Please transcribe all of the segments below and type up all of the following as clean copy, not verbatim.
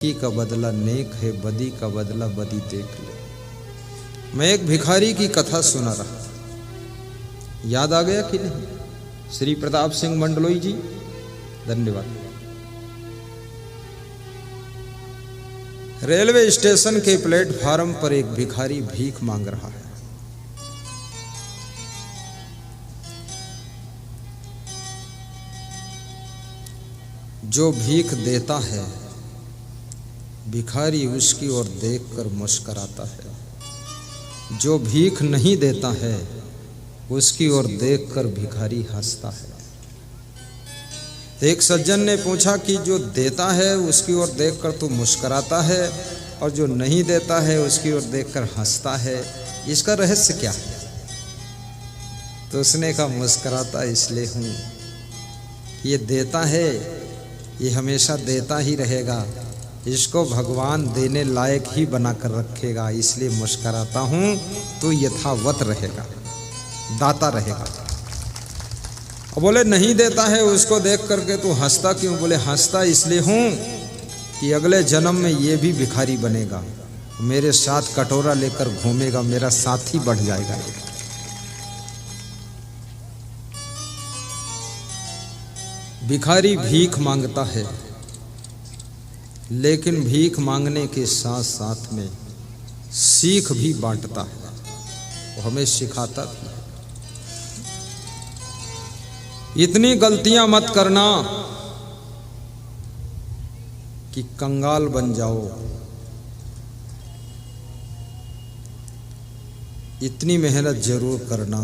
नेकी का बदला नेक है, बदी का बदला बदी देख ले। मैं एक भिखारी की कथा सुना रहा, याद आ गया कि नहीं? श्री प्रताप सिंह मंडलोई जी, धन्यवाद। रेलवे स्टेशन के प्लेटफार्म पर एक भिखारी भीख मांग रहा है। जो भीख देता है भिखारी उसकी ओर देखकर मुस्कुराता है, जो भीख नहीं देता है उसकी ओर देखकर भिखारी हंसता है। एक सज्जन ने पूछा कि जो देता है उसकी ओर देखकर तू मुस्कुराता है और जो नहीं देता है उसकी ओर देखकर हंसता है, इसका रहस्य क्या है? तो उसने कहा, मुस्कुराता इसलिए हूँ, ये देता है, ये हमेशा देता ही रहेगा, इसको भगवान देने लायक ही बनाकर रखेगा, इसलिए मुस्कुराता हूँ, तो यथावत रहेगा, दाता रहेगा। और बोले नहीं देता है उसको देख करके तू हंसता क्यों? बोले हंसता इसलिए हूँ कि अगले जन्म में ये भी भिखारी बनेगा, मेरे साथ कटोरा लेकर घूमेगा, मेरा साथी बढ़ जाएगा। भिखारी भीख मांगता है, लेकिन भीख मांगने के साथ साथ में सीख भी बांटता है, वो हमें सिखाता भी है। इतनी गलतियां मत करना कि कंगाल बन जाओ, इतनी मेहनत जरूर करना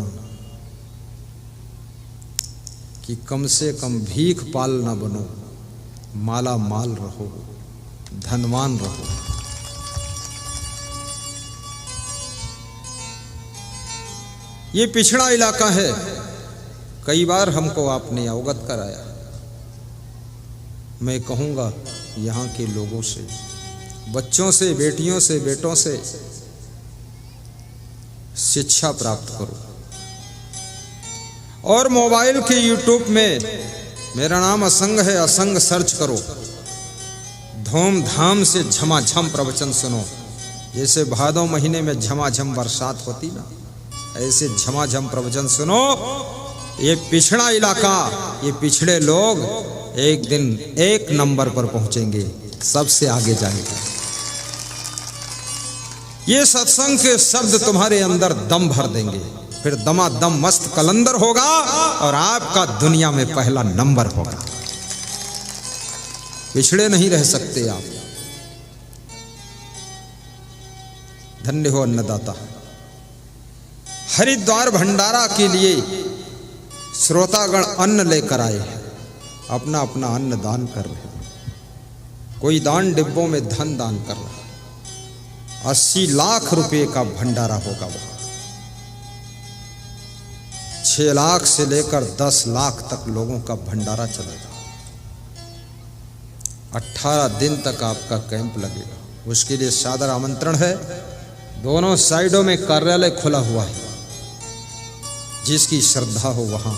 कि कम से कम भीख पाल ना बनो, माला माल रहो, धनवान रहो। ये पिछड़ा इलाका है, कई बार हमको आपने अवगत कराया। मैं कहूँगा यहाँ के लोगों से, बच्चों से, बेटियों से, बेटों से शिक्षा प्राप्त करो। और मोबाइल के यूट्यूब में मेरा नाम असंग है, असंग सर्च करो, धूमधाम से झमाझम प्रवचन सुनो। जैसे भादों महीने में झमाझम बरसात होती ना, ऐसे झमाझम प्रवचन सुनो। ये पिछड़ा इलाका, ये पिछड़े लोग एक दिन एक नंबर पर पहुंचेंगे, सबसे आगे जाएंगे। ये सत्संग के शब्द तुम्हारे अंदर दम भर देंगे, फिर दमादम मस्त कलंदर होगा और आपका दुनिया में पहला नंबर होगा। पिछड़े नहीं रह सकते आप। धन्य हो अन्नदाता। हरिद्वार भंडारा के लिए श्रोतागण अन्न लेकर आए हैं, अपना अपना अन्न दान कर रहे हैं। कोई दान डिब्बों में धन दान कर रहा है। 80 लाख रुपए का भंडारा होगा वहां। 6 लाख से लेकर 10 लाख तक लोगों का भंडारा चलेगा। 18 दिन तक आपका कैंप लगेगा। उसके लिए सादर आमंत्रण है। दोनों साइडों में कार्यालय खुला हुआ है। जिसकी श्रद्धा हो वहां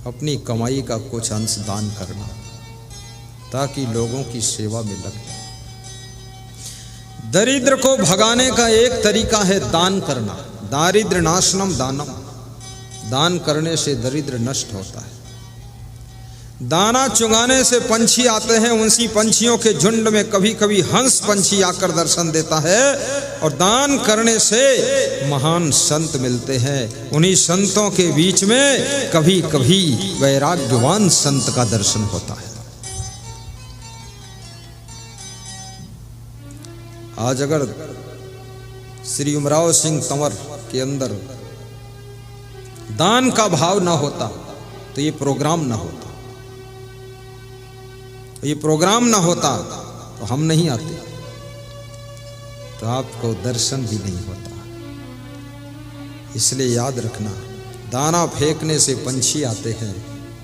अपनी कमाई का कुछ अंश दान करना, ताकि लोगों की सेवा में लग जाए। दरिद्र को भगाने का एक तरीका है दान करना। दारिद्र्य नाशनम दानम। दान करने से दरिद्र नष्ट होता है। दाना चुगाने से पंछी आते हैं, उसी पंछियों के झुंड में कभी कभी हंस पंछी आकर दर्शन देता है। और दान करने से महान संत मिलते हैं, उन्हीं संतों के बीच में कभी कभी वैराग्यवान संत का दर्शन होता है। आज अगर श्री उमराव सिंह तंवर के अंदर दान का भाव ना होता तो ये प्रोग्राम ना होता। ये प्रोग्राम ना होता तो हम नहीं आते, तो आपको दर्शन भी नहीं होता। इसलिए याद रखना, दाना फेंकने से पंछी आते हैं,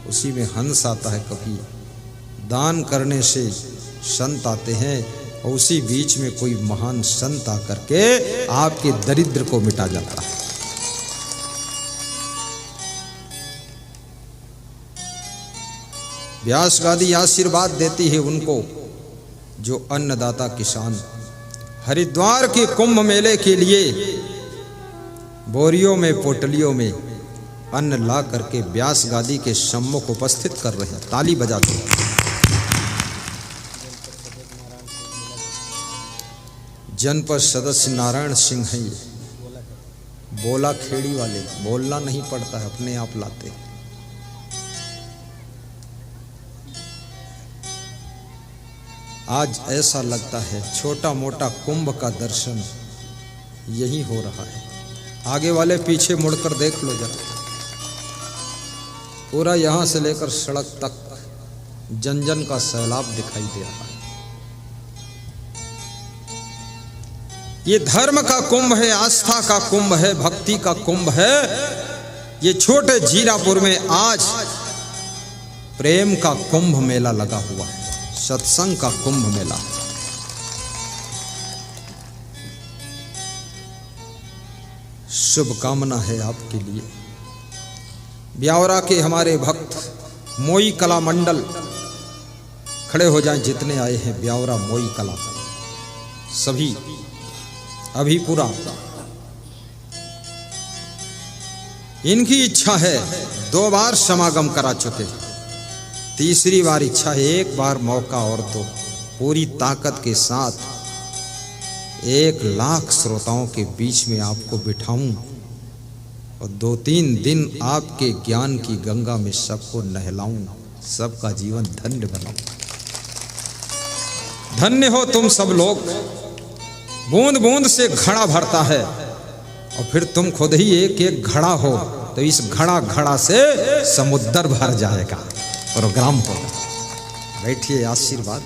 उसी में हंस आता है कभी। दान करने से संत आते हैं, और उसी बीच में कोई महान संत आकर के आपके दरिद्र को मिटा जाता है। व्यास गादी आशीर्वाद देती है उनको जो अन्नदाता किसान हरिद्वार के कुंभ मेले के लिए बोरियों में पोटलियों में अन्न ला करके व्यास गादी के सम्मुख उपस्थित कर रहे हैं, ताली बजाते हैं। जनपद सदस्य नारायण सिंह है ये, बोला खेड़ी वाले, बोलना नहीं पड़ता है, अपने आप लाते हैं। आज ऐसा लगता है छोटा मोटा कुंभ का दर्शन यही हो रहा है। आगे वाले पीछे मुड़कर देख लो जरा, पूरा यहां से लेकर सड़क तक जन जन का सैलाब दिखाई दे रहा है। ये धर्म का कुंभ है, आस्था का कुंभ है, भक्ति का कुंभ है। ये छोटे जीरापुर में आज प्रेम का कुंभ मेला लगा हुआ है, सत्संग का कुंभ मेला। शुभकामना है आपके लिए। ब्यावरा के हमारे भक्त मोई कला मंडल खड़े हो जाएं, जितने आए हैं ब्यावरा मोई कला सभी अभी पूरा। इनकी इच्छा है, 2 बार समागम करा चुके, तीसरी बार इच्छा है, एक बार मौका और दो, पूरी ताकत के साथ 1 लाख श्रोताओं के बीच में आपको बिठाऊं और 2-3 दिन आपके ज्ञान की गंगा में सबको नहलाऊं, सबका जीवन धन्य बनाऊं। धन्य हो तुम सब लोग। बूंद बूंद से घड़ा भरता है और फिर तुम खुद ही एक एक घड़ा हो, तो इस घड़ा से समुद्र भर जाएगा, प्रोग्राम होगा। बैठिए, आशीर्वाद।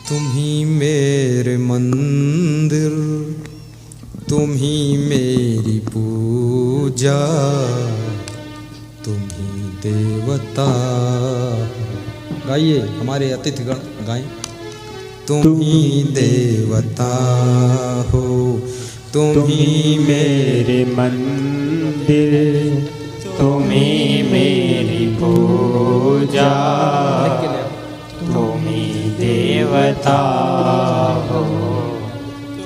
तुम ही मेरे मंदिर, तुम ही मेरी पूजा, तुम ही देवता। गाइए, हमारे अतिथिगण गाएं। तुम ही देवता हो, तुम ही मेरे मंदिर, तुम ही मेरी पूजा, तुम ही देवता हो,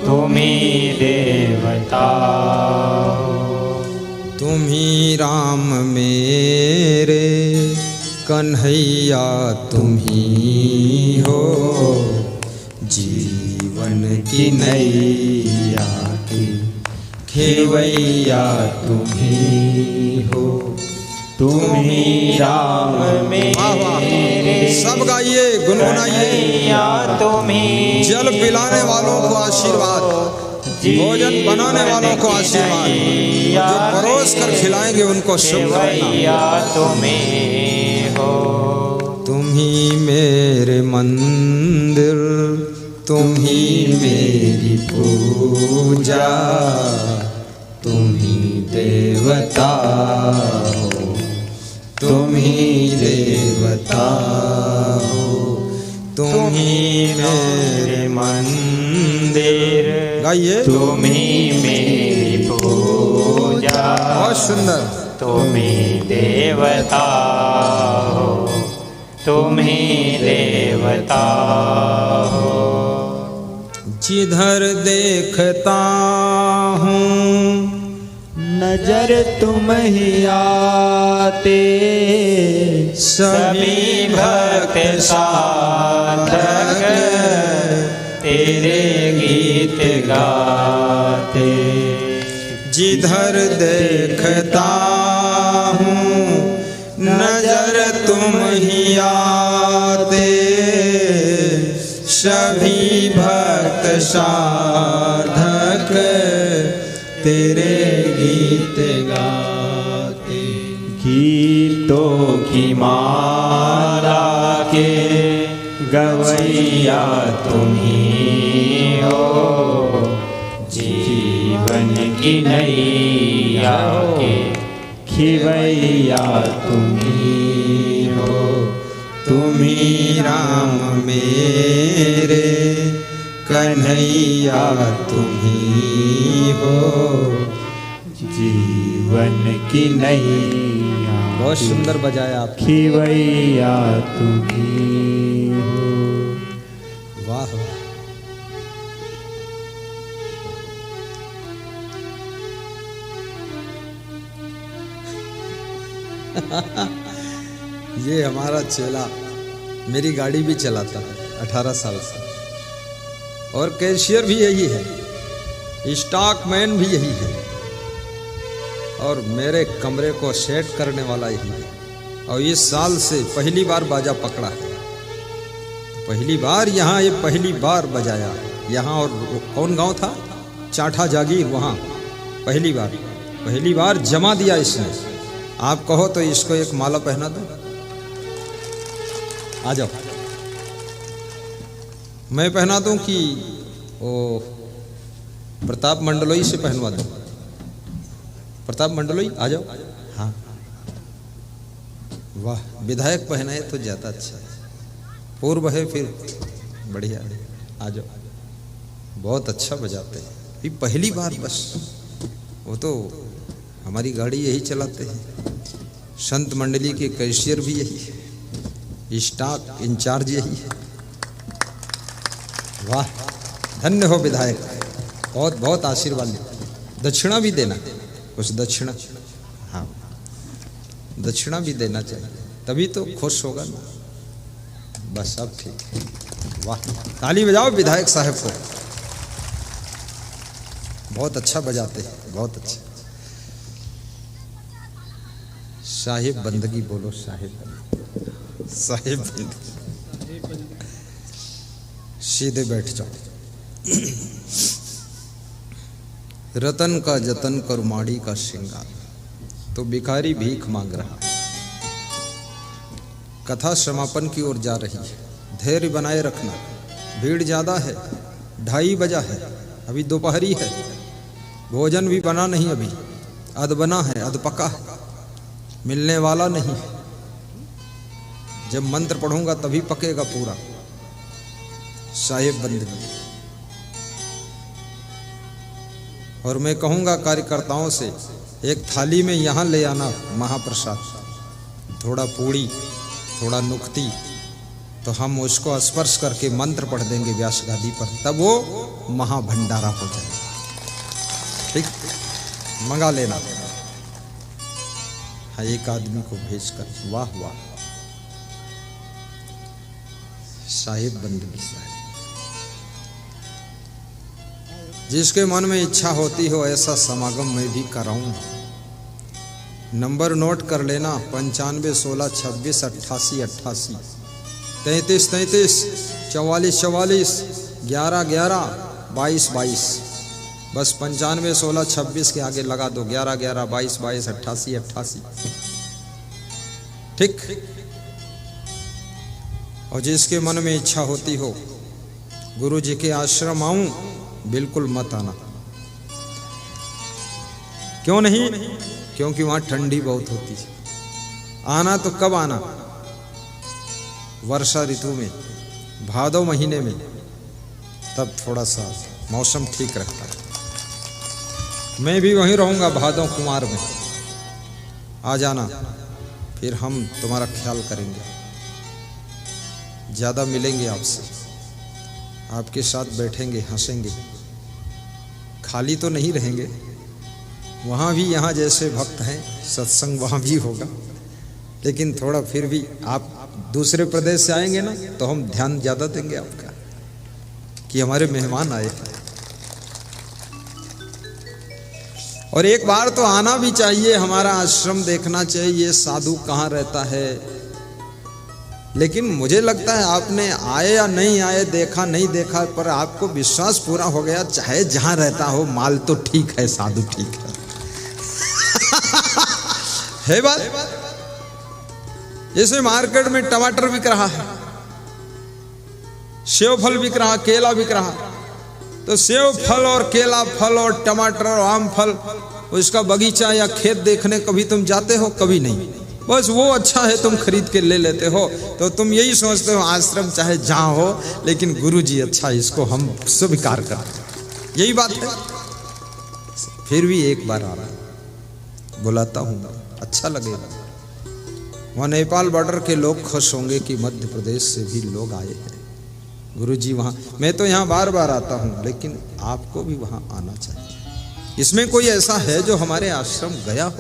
तुम ही देवता हो। तुम ही राम मेरे कन्हैया, तुम ही हो, जीवन की नैया की खेवैया तुम ही हो। तुम ही राम मेरे, सब गाइए, गुनगुनाइए। तुम ही जल पिलाने वालों को आशीर्वाद, भोजन बनाने वालों को आशीर्वाद, जो परोस कर खिलाएंगे उनको शुभकामना। तुम ही हो। तुम ही मेरे मंदिर, तुम ही मेरी पूजा, तुम ही देवता हो, तुम ही देवता हो, तुम ही मेरे मंदिर। गाइए, तुम ही मेरी पूजा, बहुत सुंदर। तुम ही देवता हो, तुम ही देवता हो। जिधर देखता हूँ नजर तुम ही आते, सभी भक्त साधक तेरे गीत गाते। जिधर देखता हूँ नजर तुम ही आते, सभी भक्त साधक तेरे गीत गाते। गीतों की माला के गवैया तुम ही हो, जीवन की नैया के खिवैया तुम ही हो। तुम ही राम मेरे कन्हैया, तुम ही हो, जीवन की नैया। बहुत सुंदर बजाया आप। खिवैया तुम्ही हो। वाह वाह। ये हमारा चेला मेरी गाड़ी भी चलाता है 18 साल से, और कैशियर भी यही है, स्टॉक मैन भी यही है, और मेरे कमरे को सेट करने वाला यही है। और इस साल से पहली बार बाजा पकड़ा है, पहली बार यहाँ, ये पहली बार बजाया यहाँ। और कौन गांव था? चाठा जागीर, वहाँ पहली बार जमा दिया इसने। आप कहो तो इसको एक माला पहना दो, आ जाओ। मैं पहना दूं कि ओ प्रताप मंडलोई से पहनवा दूं? प्रताप मंडलोई आ जाओ। हाँ वाह, विधायक पहनाए तो ज्यादा अच्छा है, पूर्व है फिर बढ़िया, आ जाओ। बहुत अच्छा बजाते हैं, ये पहली बार बस। वो तो हमारी गाड़ी यही चलाते हैं, संत मंडली के कैशियर भी यही है, स्टॉक इंचार्ज यही है। वाह, धन्य हो विधायक, बहुत बहुत आशीर्वाद। दक्षिणा भी देना, कुछ दक्षिणा, हाँ दक्षिणा भी देना चाहिए, तभी तो खुश होगा ना। बस अब ठीक है। वाह, ताली बजाओ विधायक साहब को, बहुत अच्छा बजाते हैं, बहुत अच्छा। साहिब बंदगी बोलो, साहिब साहिब बंदगी। सीधे बैठ जाओ। रतन का जतन कर माड़ी का श्रृंगार, तो भिखारी भीख मांग रहा। कथा समापन की ओर जा रही है, धैर्य बनाए रखना। भीड़ ज्यादा है, 2:30 बजा है, अभी दोपहरी है, भोजन भी बना नहीं, अभी अध बना है, अध पका है, मिलने वाला नहीं। जब मंत्र पढ़ूंगा तभी पकेगा पूरा। साहिब बंदगी। और मैं कहूंगा कार्यकर्ताओं से, एक थाली में यहाँ ले आना महाप्रसाद, थोड़ा पूड़ी, थोड़ा नुक्ती, तो हम उसको स्पर्श करके मंत्र पढ़ देंगे व्यास गादी पर, तब वो महाभंडारा हो जाएगा। ठीक, मंगा लेना। हाँ, एक आदमी को भेजकर। वाह वाह, साहिब बंदगी साहिब। जिसके मन में इच्छा होती हो ऐसा समागम मैं भी कराऊं। नंबर नोट कर लेना, 95 16 26 88 88 33 33 44 44 11 11 22 22। बस 95 16 26 के आगे लगा दो 11 11 22 22 88 88। ठीक। और जिसके मन में इच्छा होती हो गुरु जी के आश्रम आऊं, बिल्कुल मत आना। क्यों नहीं? क्योंकि वहां ठंडी बहुत होती है। आना तो कब आना? वर्षा ऋतु में, भादो महीने में, तब थोड़ा सा मौसम ठीक रहता है। मैं भी वहीं रहूंगा भादो कुमार में, आ जाना, फिर हम तुम्हारा ख्याल करेंगे, ज्यादा मिलेंगे आपसे, आपके साथ बैठेंगे, हंसेंगे। खाली तो नहीं रहेंगे, वहाँ भी यहाँ जैसे भक्त हैं, सत्संग वहाँ भी होगा, लेकिन थोड़ा फिर भी आप दूसरे प्रदेश से आएंगे ना, तो हम ध्यान ज़्यादा देंगे आपका कि हमारे मेहमान आए। और एक बार तो आना भी चाहिए, हमारा आश्रम देखना चाहिए, साधु कहाँ रहता है। लेकिन मुझे लगता है आपने आए या नहीं आए, देखा नहीं देखा, पर आपको विश्वास पूरा हो गया, चाहे जहां रहता हो, माल तो ठीक है, साधु ठीक है। है बात? जैसे मार्केट में टमाटर बिक रहा है, सेव फल बिक रहा, केला बिक रहा, तो सेव फल और केला फल और टमाटर और आम फल, उसका बगीचा या खेत देखने कभी तुम जाते हो? कभी नहीं। बस वो अच्छा है तुम खरीद के ले लेते हो, तो तुम यही सोचते हो आश्रम चाहे जहाँ हो, लेकिन गुरु जी अच्छा, इसको हम स्वीकार करते हैं। यही बात है। फिर भी एक बार आ रहा है, बुलाता हूँ, अच्छा लगेगा। वहाँ नेपाल बॉर्डर के लोग खुश होंगे कि मध्य प्रदेश से भी लोग आए हैं। गुरुजी वहाँ, मैं तो यहाँ बार बार आता हूँ, लेकिन आपको भी वहाँ आना चाहिए। इसमें कोई ऐसा है जो हमारे आश्रम गया हो?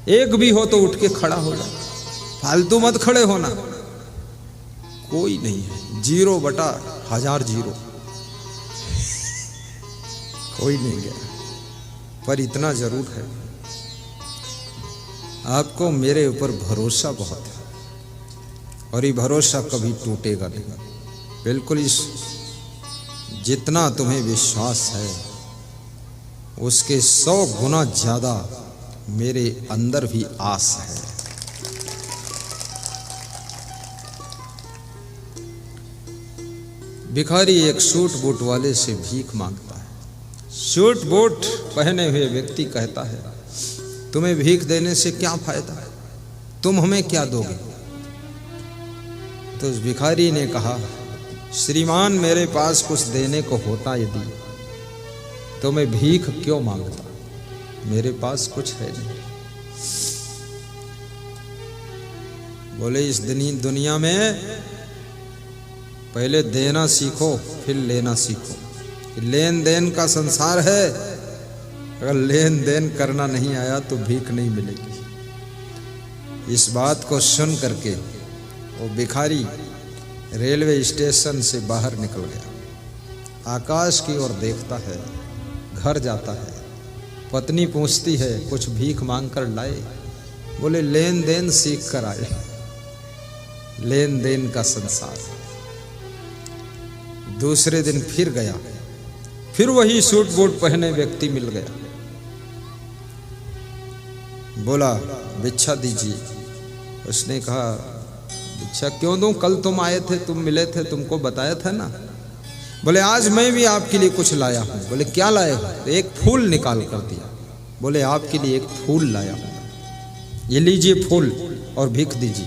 एक भी हो तो उठ के खड़ा हो जाए, फालतू मत खड़े होना। कोई नहीं है, 0/1000 जीरो, कोई नहीं गया। पर इतना जरूर है, आपको मेरे ऊपर भरोसा बहुत है और ये भरोसा कभी टूटेगा नहीं। बिल्कुल इस जितना तुम्हें विश्वास है उसके 100 गुना ज्यादा मेरे अंदर भी आस है। भिखारी एक सूट बूट वाले से भीख मांगता है। सूट बूट पहने हुए व्यक्ति कहता है, तुम्हें भीख देने से क्या फायदा, तुम हमें क्या दोगे? तो उस भिखारी ने कहा, श्रीमान मेरे पास कुछ देने को होता यदि तो मैं भीख क्यों मांगता, मेरे पास कुछ है नहीं। बोले इस दुनिया में पहले देना सीखो फिर लेना सीखो। लेन देन का संसार है, अगर लेन देन करना नहीं आया तो भीख नहीं मिलेगी। इस बात को सुन करके वो भिखारी रेलवे स्टेशन से बाहर निकल गया। आकाश की ओर देखता है, घर जाता है। पत्नी पूछती है, कुछ भीख मांग कर लाए? बोले लेन देन सीख कर आए। लेन देन का संसार। दूसरे दिन फिर गया, फिर वही सूट बूट पहने व्यक्ति मिल गया। बोला भिक्षा दीजिए। उसने कहा भिक्षा क्यों दूं, कल तुम आए थे, तुम मिले थे, तुमको बताया था ना। बोले आज मैं भी आपके लिए कुछ लाया हूं। बोले क्या लाए हो? तो एक फूल निकाल कर दिया। बोले आपके लिए एक फूल लाया हूं, ये लीजिए फूल और भीख दीजिए।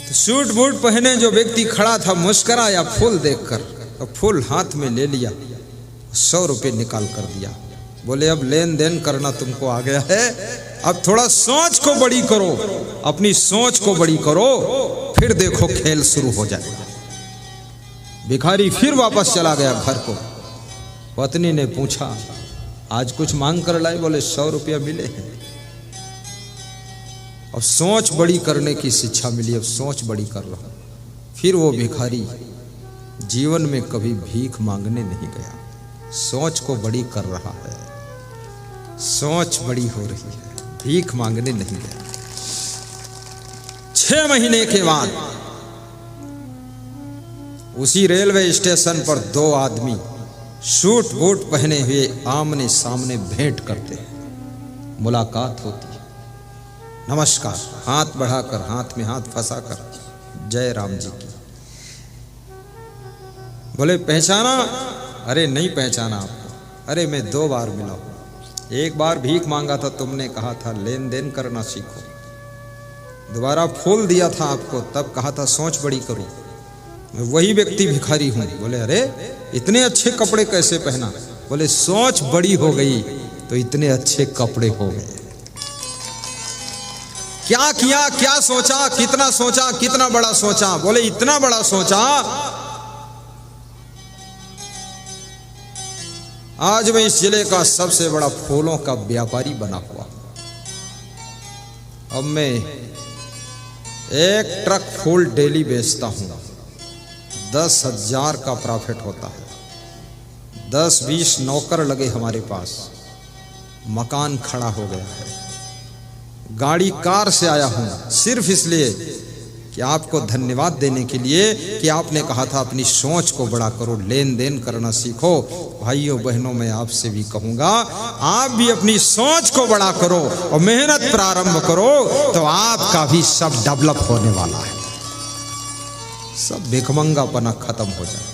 तो सूट बूट पहने जो व्यक्ति खड़ा था मुस्कुराया फूल देखकर, और फूल हाथ में ले लिया, 100 रुपये निकाल कर दिया। बोले अब लेन देन करना तुमको आ गया है, अब थोड़ा सोच को बड़ी करो, अपनी सोच को बड़ी करो, फिर देखो खेल शुरू हो जाएगा। भिखारी फिर वापस चला गया घर को। पत्नी ने पूछा आज कुछ मांग कर लाए? बोले 100 रुपया मिले हैं। अब सोच बड़ी करने की शिक्षा मिली, अब सोच बड़ी कर रहा हूं। फिर वो भिखारी जीवन में कभी भीख मांगने नहीं गया, सोच को बड़ी कर रहा है, सोच बड़ी हो रही है, भीख मांगने नहीं गया। 6 महीने के बाद उसी रेलवे स्टेशन पर 2 आदमी सूट बूट पहने हुए आमने सामने भेंट करते हैं। मुलाकात होती है, नमस्कार, हाथ बढ़ाकर, हाथ में हाथ फंसाकर जय राम जी की। बोले पहचाना? अरे नहीं पहचाना आपको। अरे मैं 2 बार मिला हूं। एक बार भीख मांगा था, तुमने कहा था लेन देन करना सीखो। दोबारा फूल दिया था आपको, तब कहा था सोच बड़ी करो। मैं वही व्यक्ति भिखारी हूं। बोले अरे इतने अच्छे कपड़े कैसे पहना? बोले सोच बड़ी हो गई तो इतने अच्छे कपड़े हो गए। क्या किया, क्या सोचा, कितना बड़ा सोचा? बोले इतना बड़ा सोचा, आज मैं इस जिले का सबसे बड़ा फूलों का व्यापारी बना हुआ। अब मैं 1 ट्रक फूल डेली बेचता हूं, 10,000 का प्रॉफिट होता है। 10-20 नौकर लगे हमारे पास, मकान खड़ा हो गया है। गाड़ी कार से आया हूं सिर्फ इसलिए कि आपको धन्यवाद देने के लिए कि आपने कहा था अपनी सोच को बड़ा करो, लेन देन करना सीखो। भाइयों बहनों, मैं आपसे भी कहूंगा आप भी अपनी सोच को बड़ा करो और मेहनत प्रारंभ करो, तो आपका भी सब डेवलप होने वाला है, सब भिखमंगापना खत्म हो जाए।